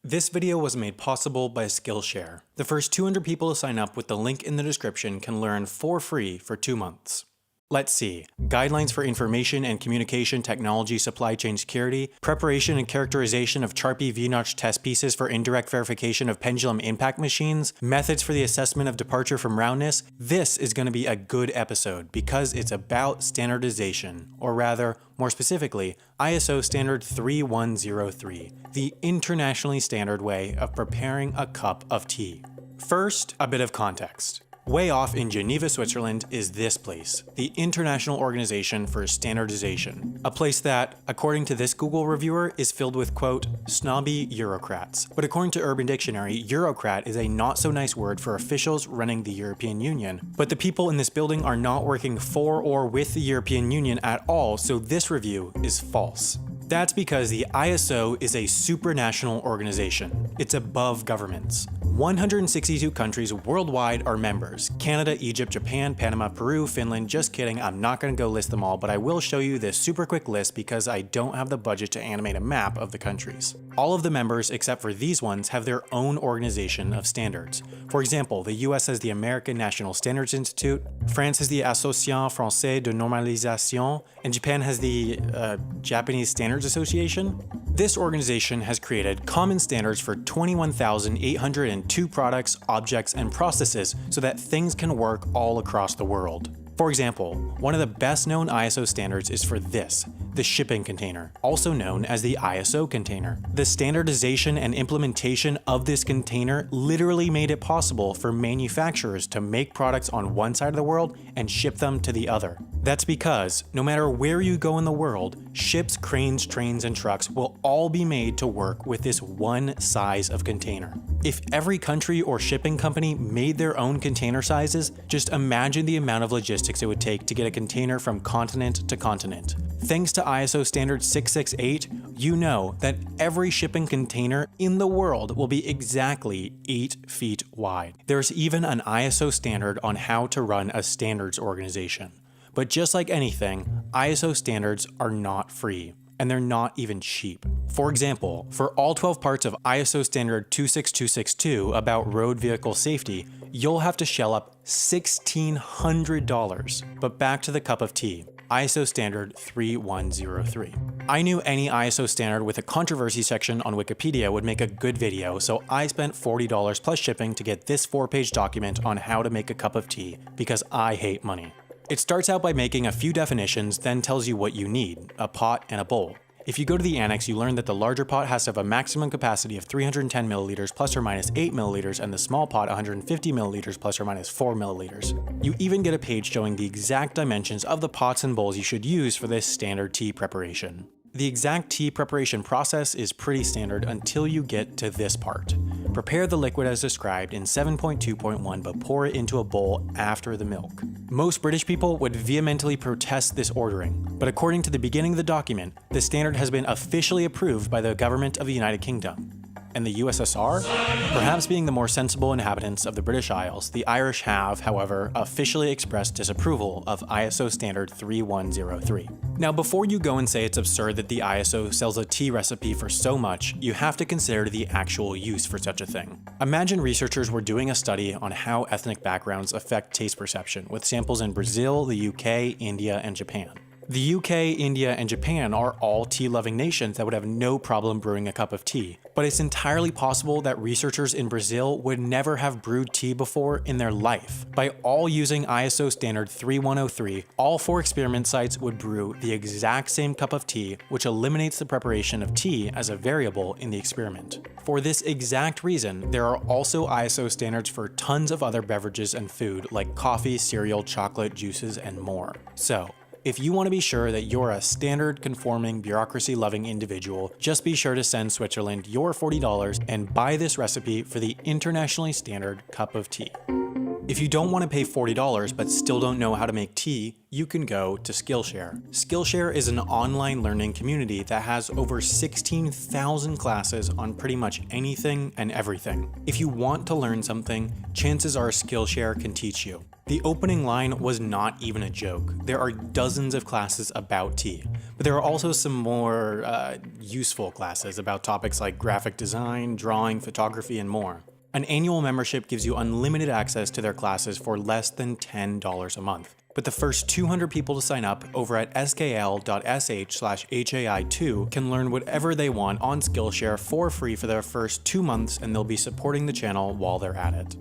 This video was made possible by Skillshare. The first 200 people to sign up with the link in the description can learn for free for 2 months. Let's see. Guidelines for information and communication technology supply chain security, preparation and characterization of Charpy V-notch test pieces for indirect verification of pendulum impact machines, methods for the assessment of departure from roundness. This is going to be a good episode because it's about standardization, or rather, more specifically, ISO standard 3103, the internationally standard way of preparing a cup of tea. First, a bit of context. Way off in Geneva, Switzerland is this place, the International Organization for Standardization, a place that, according to this Google reviewer, is filled with, quote, snobby Eurocrats. But according to Urban Dictionary, Eurocrat is a not so nice word for officials running the European Union. But the people in this building are not working for or with the European Union at all, so this review is false. That's because the ISO is a supranational organization. It's above governments. 162 countries worldwide are members. Canada, Egypt, Japan, Panama, Peru, Finland. Just kidding, I'm not going to go list them all, but I will show you this super quick list because I don't have the budget to animate a map of the countries. All of the members, except for these ones, have their own organization of standards. For example, the US has the American National Standards Institute, France has the Association Française de Normalisation, and Japan has the Japanese Standards Association. This organization has created common standards for 21,802 products, objects, and processes so that things can work all across the world. For example, one of the best known ISO standards is for this, the shipping container, also known as the ISO container. The standardization and implementation of this container literally made it possible for manufacturers to make products on one side of the world and ship them to the other. That's because, no matter where you go in the world, ships, cranes, trains, and trucks will all be made to work with this one size of container. If every country or shipping company made their own container sizes, just imagine the amount of logistics it would take to get a container from continent to continent. Thanks to ISO standard 668, you know that every shipping container in the world will be exactly 8 feet wide. There's even an ISO standard on how to run a standards organization. But just like anything, ISO standards are not free, and they're not even cheap. For example, for all 12 parts of ISO standard 26262 about road vehicle safety, you'll have to shell up $1,600. But back to the cup of tea. ISO standard 3103. I knew any ISO standard with a controversy section on Wikipedia would make a good video, so I spent $40 plus shipping to get this 4-page document on how to make a cup of tea, because I hate money. It starts out by making a few definitions, then tells you what you need, a pot and a bowl. If you go to the annex, you learn that the larger pot has to have a maximum capacity of 310 milliliters plus or minus 8 milliliters, and the small pot 150 milliliters plus or minus 4 milliliters. You even get a page showing the exact dimensions of the pots and bowls you should use for this standard tea preparation. The exact tea preparation process is pretty standard until you get to this part. Prepare the liquid as described in 7.2.1 but pour it into a bowl after the milk. Most British people would vehemently protest this ordering, but according to the beginning of the document, the standard has been officially approved by the government of the United Kingdom. And the USSR? Perhaps being the more sensible inhabitants of the British Isles, the Irish have, however, officially expressed disapproval of ISO standard 3103. Now, before you go and say it's absurd that the ISO sells a tea recipe for so much, you have to consider the actual use for such a thing. Imagine researchers were doing a study on how ethnic backgrounds affect taste perception, with samples in Brazil, the UK, India, and Japan. The UK, India, and Japan are all tea-loving nations that would have no problem brewing a cup of tea. But it's entirely possible that researchers in Brazil would never have brewed tea before in their life. By all using ISO standard 3103, all 4 experiment sites would brew the exact same cup of tea, which eliminates the preparation of tea as a variable in the experiment. For this exact reason, there are also ISO standards for tons of other beverages and food like coffee, cereal, chocolate, juices, and more. So, if you want to be sure that you're a standard conforming bureaucracy loving individual, just be sure to send Switzerland your $40 and buy this recipe for the internationally standard cup of tea. If you don't want to pay $40 but still don't know how to make tea, you can go to Skillshare. Skillshare is an online learning community that has over 16,000 classes on pretty much anything and everything. If you want to learn something, chances are Skillshare can teach you. The opening line was not even a joke. There are dozens of classes about tea, but there are also some more useful classes about topics like graphic design, drawing, photography, and more. An annual membership gives you unlimited access to their classes for less than $10 a month. But the first 200 people to sign up over at skl.sh/HAI2 can learn whatever they want on Skillshare for free for their first 2 months, and they'll be supporting the channel while they're at it.